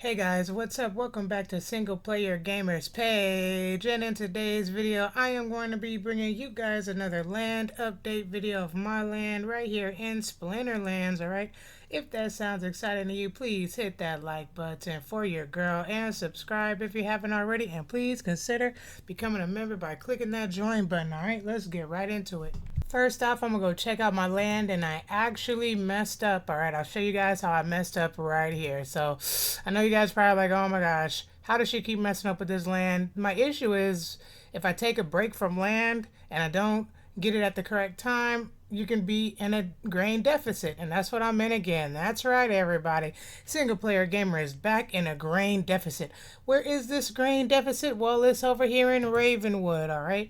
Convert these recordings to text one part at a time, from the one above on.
Hey guys, what's up? Welcome back to Single Player Gamers page. And in today's video, I am going to be bringing you guys another land update video of my land right here in Splinterlands, alright? If that sounds exciting to you, please hit that like button for your girl and subscribe if you haven't already. And please consider becoming a member by clicking that join button, alright? Let's get right into it. First off, I'm gonna go check out my land, and I actually messed up. All right, I'll show you guys how I messed up right here. So I know you guys probably like, oh my gosh, how does she keep messing up with this land? My issue is if I take a break from land and I don't get it at the correct time, you can be in a grain deficit, and that's what I'm in again. That's right, everybody. Single Player Gamer is back in a grain deficit. Where is this grain deficit? Well, it's over here in Ravenwood, all right?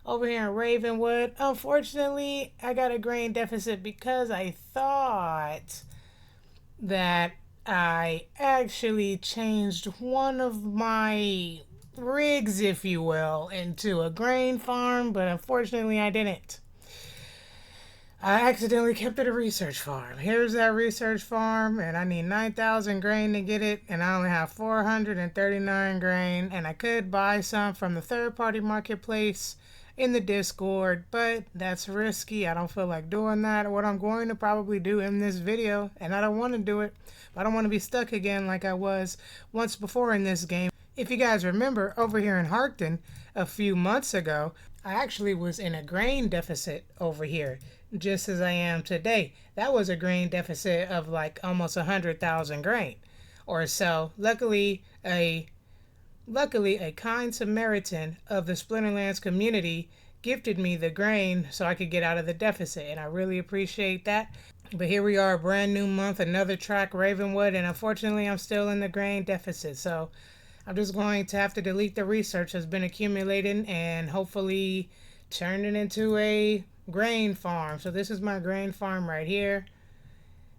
Over here in Ravenwood. Unfortunately, I got a grain deficit because I thought that I actually changed one of my rigs, if you will, into a grain farm, but unfortunately I didn't. I accidentally kept it a research farm. Here's that research farm, and I need 9,000 grain to get it, and I only have 439 grain, and I could buy some from the third-party marketplace in the Discord, but that's risky. I don't feel like doing that. What I'm going to probably do in this video, and I don't want to do it, but I don't want to be stuck again like I was once before in this game. If you guys remember, over here in Harkton a few months ago, I actually was in a grain deficit over here, just as I am today. That was a grain deficit of like almost 100,000 grain or so. Luckily, a kind Samaritan of the Splinterlands community gifted me the grain so I could get out of the deficit, and I really appreciate that. But here we are, a brand new month, another track, Ravenwood, and unfortunately I'm still in the grain deficit. So I'm just going to have to delete the research that's been accumulating and hopefully turn it into a grain farm. So this is my grain farm right here.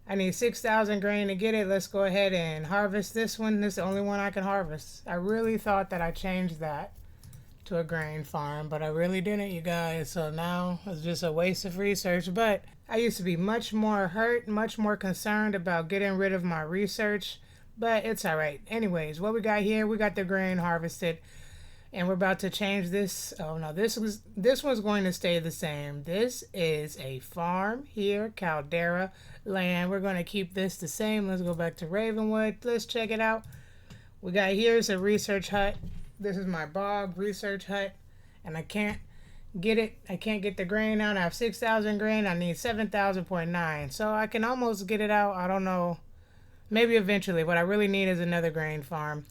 I need 6,000 grain to get it. Let's go ahead and harvest this one. This is the only one I can harvest. I really thought that I changed that to a grain farm, but I really didn't, you guys. So now it's just a waste of research. But I used to be much more hurt, much more concerned about getting rid of my research, but it's all right. Anyways, what we got here, we got the grain harvested, and we're about to change this. Oh no, this one's going to stay the same. This is a farm here, Caldera land. We're going to keep this the same. Let's go back to Ravenwood. Let's check it out. We got here's a research hut. This is my bog research hut, and I can't get it. I can't get the grain out. I have 6,000 grain. I need 7,000.9, so I can almost get it out. I don't know. Maybe eventually. What I really need is another grain farm.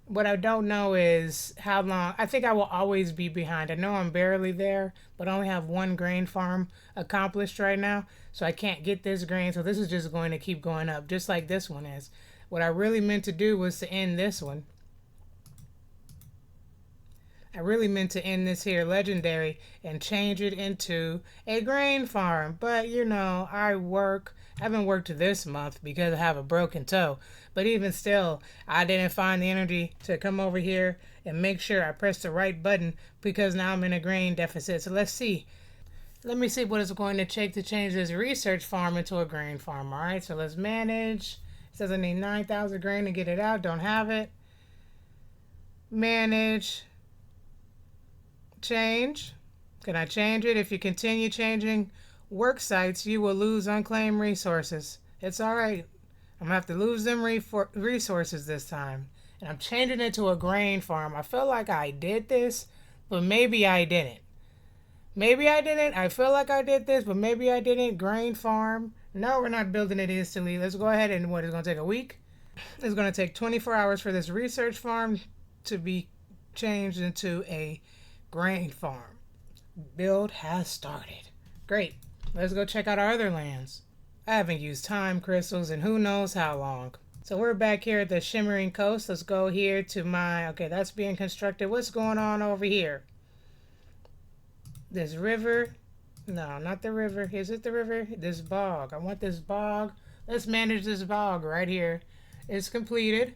What I don't know is how long. I think I will always be behind. I know I'm barely there, but I only have one grain farm accomplished right now, so I can't get this grain. So this is just going to keep going up, just like this one is. What I really meant to do was to end this one. I really meant to end this here legendary and change it into a grain farm. But you know, I haven't worked this month because I have a broken toe. But even still, I didn't find the energy to come over here and make sure I pressed the right button because now I'm in a grain deficit. So let's see. Let me see what it's going to take to change this research farm into a grain farm. All right, so let's manage. It says I need 9,000 grain to get it out. Don't have it. Manage. Change. Can I change it? If you continue changing work sites, you will lose unclaimed resources. It's all right. I'm gonna have to lose them resources this time. And I'm changing it to a grain farm. I feel like I did this, but maybe I didn't. Maybe I didn't. I feel like I did this, but maybe I didn't. Grain farm. No, we're not building it instantly. Let's go ahead and what? It's gonna take a week. It's gonna take 24 hours for this research farm to be changed into a grain farm. Build has started. Great. Let's go check out our other lands. I haven't used time crystals in who knows how long. So we're back here at the Shimmering Coast. Let's go here to my... Okay, that's being constructed. What's going on over here? This river. No, not the river. Is it the river? This bog. I want this bog. Let's manage this bog right here. It's completed.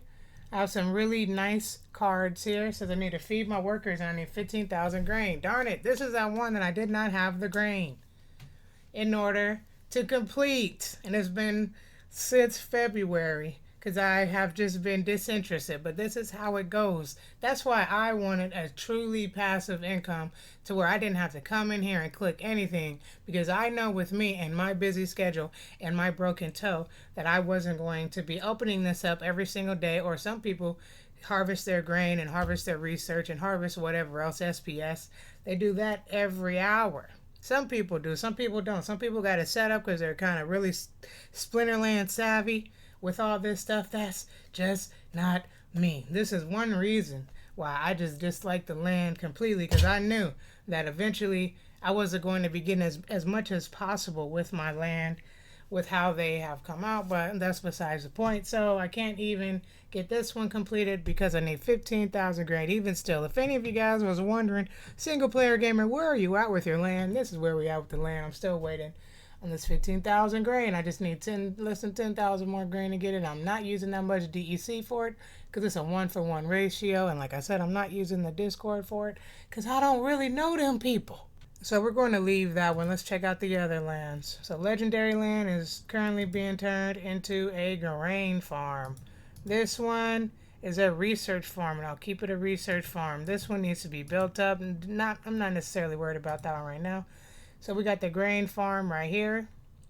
I have some really nice cards here. So I need to feed my workers and I need 15,000 grain. Darn it. This is that one that I did not have the grain in order to complete. And it's been since February. because I have just been disinterested. But this is how it goes. That's why I wanted a truly passive income to where I didn't have to come in here and click anything, because I know with me and my busy schedule and my broken toe that I wasn't going to be opening this up every single day. Or some people harvest their grain and harvest their research and harvest whatever else, SPS. They do that every hour. Some people do, some people don't. Some people got it set up because they're kind of really Splinterland savvy with all this stuff. That's just not me. This is one reason why I just disliked the land completely, because I knew that eventually I wasn't going to be getting as much as possible with my land with how they have come out, but that's besides the point. So I can't even get this one completed because I need 15,000 grain. Even still, if any of you guys was wondering, single player gamer, where are you at with your land? This is where we at with the land. I'm still waiting on this 15,000 grain. I just need less than 10,000 more grain to get it. I'm not using that much DEC for it because it's a 1-for-1 ratio. And like I said, I'm not using the Discord for it because I don't really know them people. So we're going to leave that one. Let's check out the other lands. So Legendary Land is currently being turned into a grain farm. This one is a research farm, and I'll keep it a research farm. This one needs to be built up. I'm not necessarily worried about that one right now. So we got the grain farm right here,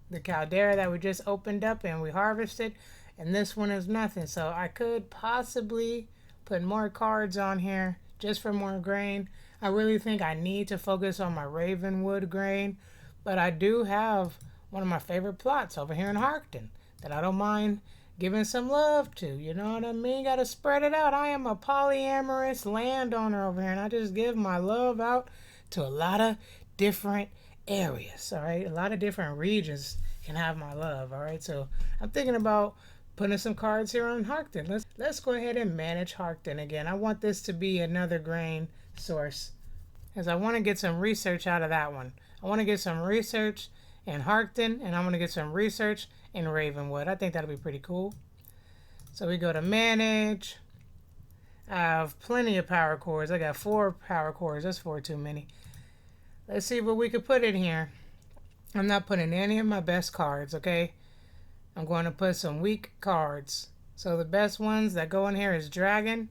the caldera that we just opened up and we harvested, and this one is nothing. So I could possibly put more cards on here just for more grain. I really think I need to focus on my Ravenwood grain, but I do have one of my favorite plots over here in Harkton that I don't mind giving some love to. You know what I mean? Got to spread it out. I am a polyamorous landowner over here, and I just give my love out to a lot of different areas, all right? A lot of different regions can have my love, all right? So I'm thinking about putting some cards here on Harkton. Let's go ahead and manage Harkton again. I want this to be another grain source, as I want to get some research out of that one. I want to get some research in Harkton, and I want to get some research in Ravenwood. I think that'll be pretty cool. So we go to manage. I have plenty of power cores. I got 4 power cores. That's 4 too many. Let's see what we could put in here. I'm not putting any of my best cards, okay? I'm going to put some weak cards. So the best ones that go in here is Dragon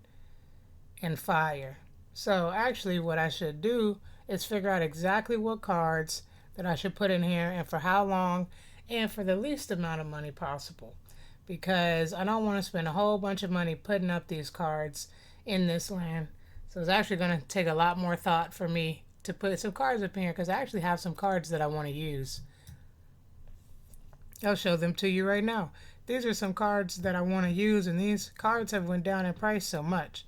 and Fire. So actually what I should do is figure out exactly what cards that I should put in here and for how long and for the least amount of money possible, because I don't want to spend a whole bunch of money putting up these cards in this land. So it's actually going to take a lot more thought for me to put some cards up in here, because I actually have some cards that I want to use. I'll show them to you right now. These are some cards that I want to use, and these cards have went down in price so much.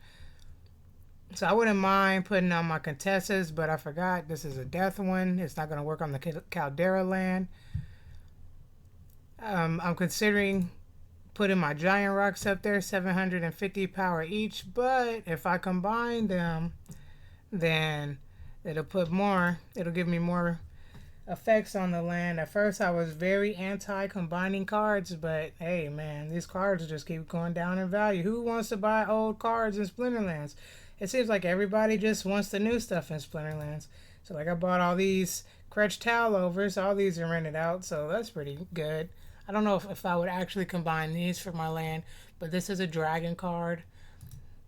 So I wouldn't mind putting on my Contessa's, but I forgot this is a death one. It's not going to work on the Caldera land. I'm considering putting my giant rocks up there, 750 power each, but if I combine them, then it'll give me more effects on the land. At first I was very anti combining cards, but hey man, these cards just keep going down in value. Who wants to buy old cards in Splinterlands? It seems like everybody just wants the new stuff in Splinterlands. So like I bought all these Crutch Towel Overs. All these are rented out, so that's pretty good. I don't know if I would actually combine these for my land, but this is a dragon card.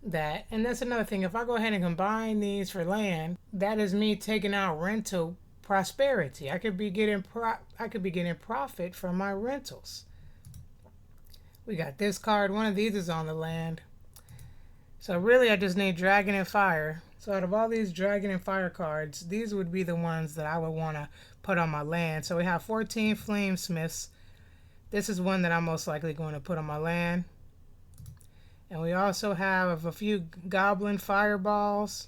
And that's another thing. If I go ahead and combine these for land, that is me taking out rental prosperity. I could be getting profit from my rentals. We got this card. One of these is on the land. So really I just need Dragon and Fire. So out of all these Dragon and Fire cards, these would be the ones that I would want to put on my land. So we have 14 Flamesmiths. This is one that I'm most likely going to put on my land. And we also have a few Goblin Fireballs.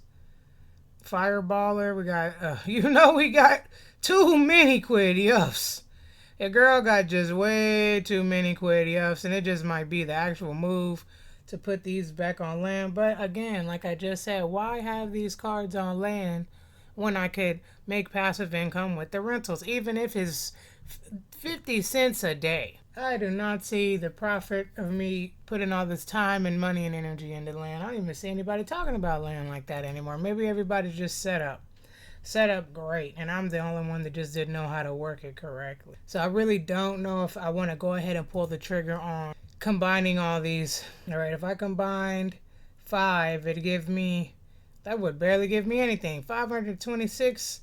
Fireballer. We got, we got too many Quiddioffs. A girl got just way too many Quiddioffs, and it just might be the actual move to put these back on land. But again, like I just said, why have these cards on land when I could make passive income with the rentals, even if it's 50 cents a day? I do not see the profit of me putting all this time and money and energy into land. I don't even see anybody talking about land like that anymore. Maybe everybody's just set up great, and I'm the only one that just didn't know how to work it correctly. So I really don't know if I want to go ahead and pull the trigger on combining all these. All right, if I combined 5, it'd give me, that would barely give me anything. 526.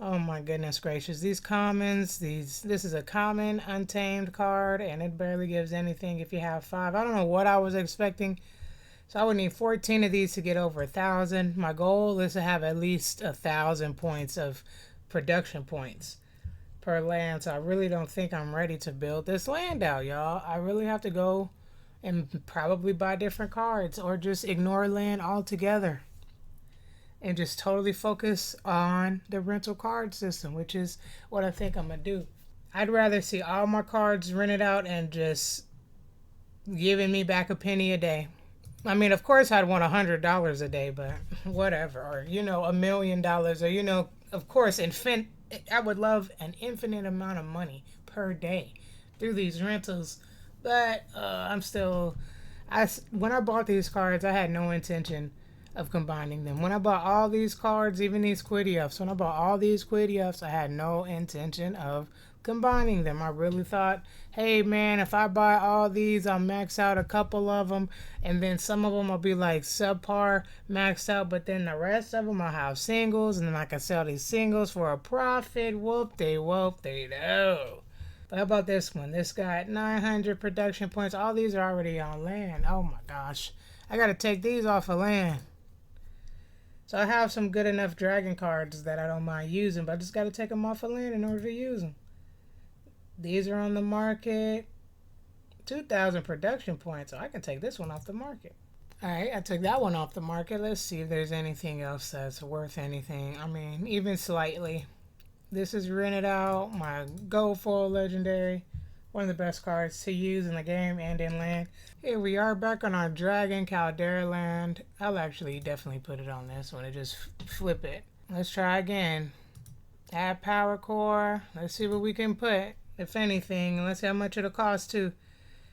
Oh my goodness gracious. These commons, this is a common untamed card, and it barely gives anything if you have 5. I don't know what I was expecting. So I would need 14 of these to get over 1,000. My goal is to have at least 1,000 points of production points per land. So I really don't think I'm ready to build this land out, y'all. I really have to go and probably buy different cards or just ignore land altogether and just totally focus on the rental card system, which is what I think I'm going to do. I'd rather see all my cards rented out and just giving me back a penny a day. I mean, of course, I'd want $100 a day, but whatever. Or, $1 million. Or, of course, I would love an infinite amount of money per day through these rentals. But when I bought these cards, I had no intention of combining them. When I bought all these cards, even these Quidiups, I had no intention of combining them. I really thought, hey man, if I buy all these, I'll max out a couple of them, and then some of them will be like subpar maxed out, but then the rest of them I'll have singles, and then I can sell these singles for a profit. Whoop-de-whoop-de-doo. But how about this one? This got 900 production points. All these are already on land. Oh my gosh. I gotta take these off of land. So I have some good enough dragon cards that I don't mind using, but I just gotta take them off of land in order to use them. These are on the market. 2,000 production points. So I can take this one off the market. Alright, I took that one off the market. Let's see if there's anything else that's worth anything. I mean, even slightly. This is rented out. My Gold Foil Legendary. One of the best cards to use in the game and in land. Here we are back on our Dragon Caldera land. I'll actually definitely put it on this one and just flip it. Let's try again. Add power core. Let's see what we can put, if anything. Let's see how much it'll cost too.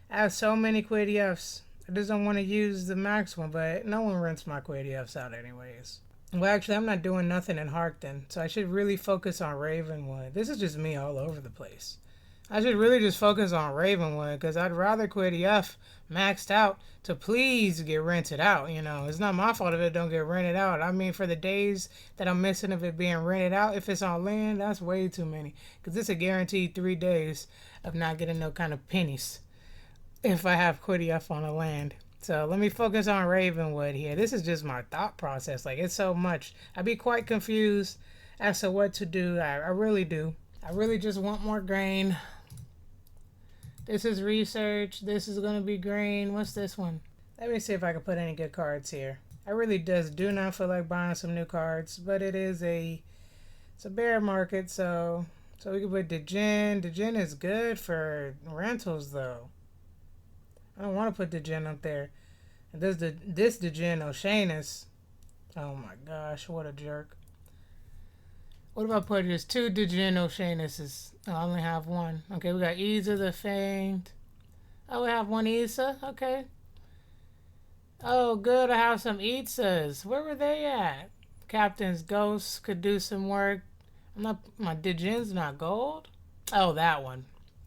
I have so many Quidiups. I just don't want to use the max one, but no one rents my Quidiups out anyways. Well, actually, I'm not doing nothing in Harkton, so I should really focus on Ravenwood. This is just me all over the place. I should really just focus on Ravenwood, because I'd rather Quidiup maxed out to please get rented out. It's not my fault if it don't get rented out. I mean, for the days that I'm missing of it being rented out, if it's on land, that's way too many. Because it's a guaranteed 3 days of not getting no kind of pennies if I have Quidiup on the land. So let me focus on Ravenwood here. This is just my thought process. Like, it's so much. I'd be quite confused as to what to do. I really do. I really just want more grain. This is research. This is going to be grain. What's this one? Let me see if I can put any good cards here. I really just do not feel like buying some new cards, but it's a bear market, so we can put Degen. Degen is good for rentals though. I don't want to put Degen up there. And this Degen Oceanus. Oh my gosh, what a jerk. What if I put just 2 Degen Oceanuses? Oh, I only have 1. Okay, we got Isa the Famed. Oh, we have 1 Isa. Okay. Oh, good. I have some Isas. Where were they at? Captain's Ghost could do some work. My Degen's not gold? Oh, that one.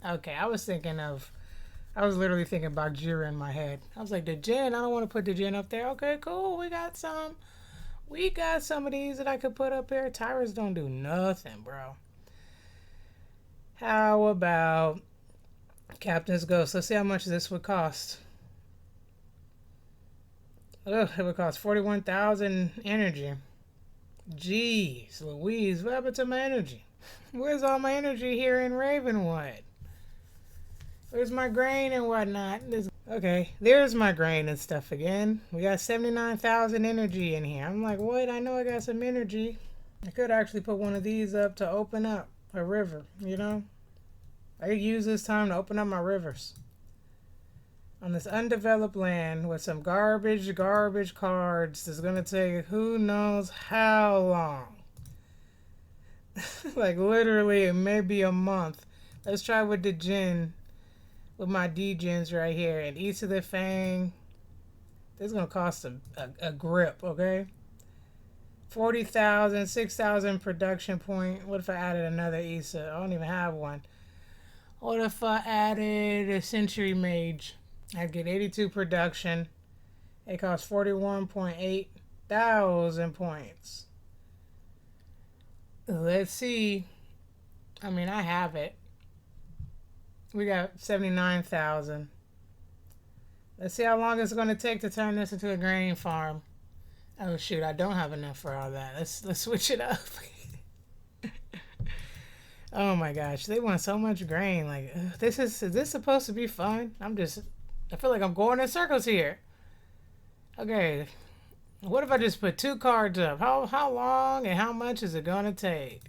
Okay, I was literally thinking about Jira in my head. I was like, Degen, I don't want to put Degen up there. Okay, cool. We got some of these that I could put up here. Tyrants don't do nothing, bro. How about Captain's Ghost? Let's see how much this would cost. Ugh, it would cost 41,000 energy. Jeez Louise, what happened to my energy? Where's all my energy here in Ravenwood? Where's my grain and whatnot? Okay, there's my grain and stuff again. We got 79,000 energy in here. I'm like, what? I know I got some energy. I could actually put one of these up to open up a river, I could use this time to open up my rivers. On this undeveloped land with some garbage cards that's going to take who knows how long. Like literally maybe a month. Let's try with Degen. With my Degens right here. And East of the Fang. This is going to cost a grip, okay? 40,000, 6,000 production point. What if I added another Issa? I don't even have one. What if I added a Century Mage? I'd get 82 production. It costs 41.8 thousand points. Let's see. I mean, I have it. We got 79,000. Let's see how long it's going to take to turn this into a grain farm. Oh shoot, I don't have enough for all that. Let's switch it up. Oh my gosh, they want so much grain. Like, is this supposed to be fun? I feel like I'm going in circles here. Okay, what if I just put 2 cards up? How long and how much is it gonna take?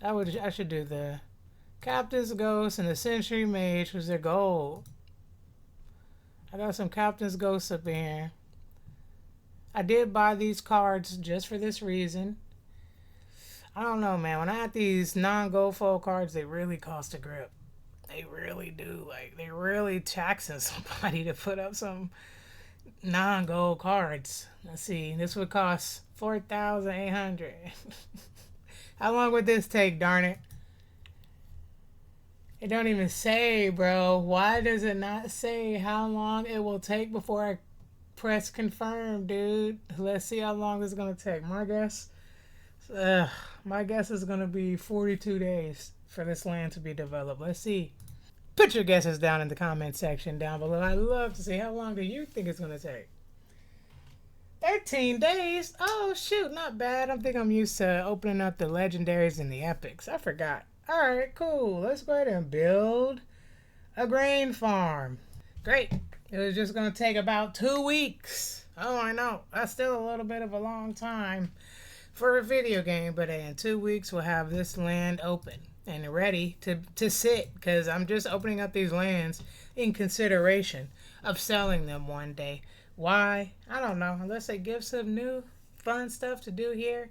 I should do the Captain's Ghost and the Century Mage was their gold. I got some Captain's Ghosts up in here. I did buy these cards just for this reason. I don't know, man. When I had these non-gold foil cards, they really cost a grip. They really do. Like, they really taxing somebody to put up some non-gold cards. Let's see. This would cost 4,800. How long would this take, darn it? It don't even say, bro. Why does it not say how long it will take before I press confirm, dude? Let's see how long this is going to take. My guess is going to be 42 days for this land to be developed. Let's see. Put your guesses down in the comment section down below. I'd love to see how long do you think it's going to take. 13 days? Oh, shoot. Not bad. I think I'm used to opening up the legendaries and the epics. I forgot. Alright, cool. Let's go ahead and build a grain farm. Great. It was just going to take about 2 weeks. Oh, I know. That's still a little bit of a long time for a video game, but in 2 weeks we'll have this land open and ready to sit, because I'm just opening up these lands in consideration of selling them one day. Why? I don't know. Unless they give some new fun stuff to do here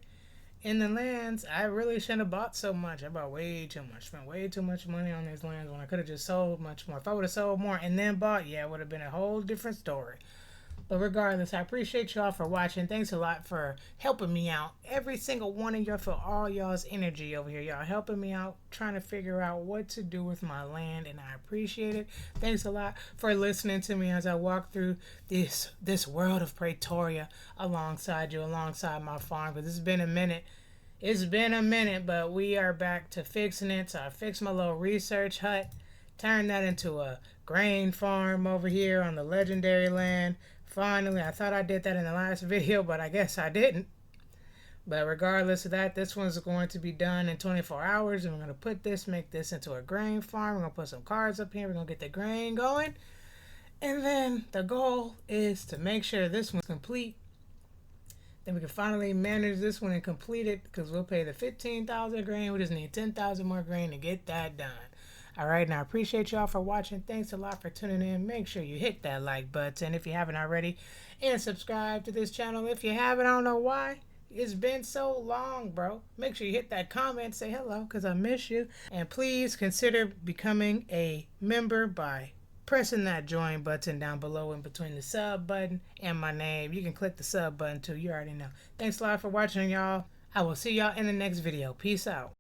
in the lands. I really shouldn't have bought so much. I bought way too much. Spent way too much money on these lands when I could have just sold much more. If I would have sold more and then bought, yeah, it would have been a whole different story. But regardless, I appreciate y'all for watching. Thanks a lot for helping me out. Every single one of y'all, for all y'all's energy over here. Y'all helping me out, trying to figure out what to do with my land, and I appreciate it. Thanks a lot for listening to me as I walk through this world of PRAETORIA alongside you, alongside my farm. Because it's been a minute. It's been a minute, but we are back to fixing it. So I fixed my little research hut, turned that into a grain farm over here on the legendary land. Finally, I thought I did that in the last video, but I guess I didn't. But regardless of that, this one's going to be done in 24 hours. And we're going to make this into a grain farm. We're going to put some cards up here. We're going to get the grain going. And then the goal is to make sure this one's complete. Then we can finally manage this one and complete it, because we'll pay the 15,000 grain. We just need 10,000 more grain to get that done. Alright, now I appreciate y'all for watching. Thanks a lot for tuning in. Make sure you hit that like button if you haven't already, and subscribe to this channel if you haven't. I don't know why. It's been so long, bro. Make sure you hit that comment, say hello, because I miss you. And please consider becoming a member by pressing that join button down below in between the sub button and my name. You can click the sub button too. You already know. Thanks a lot for watching, y'all. I will see y'all in the next video. Peace out.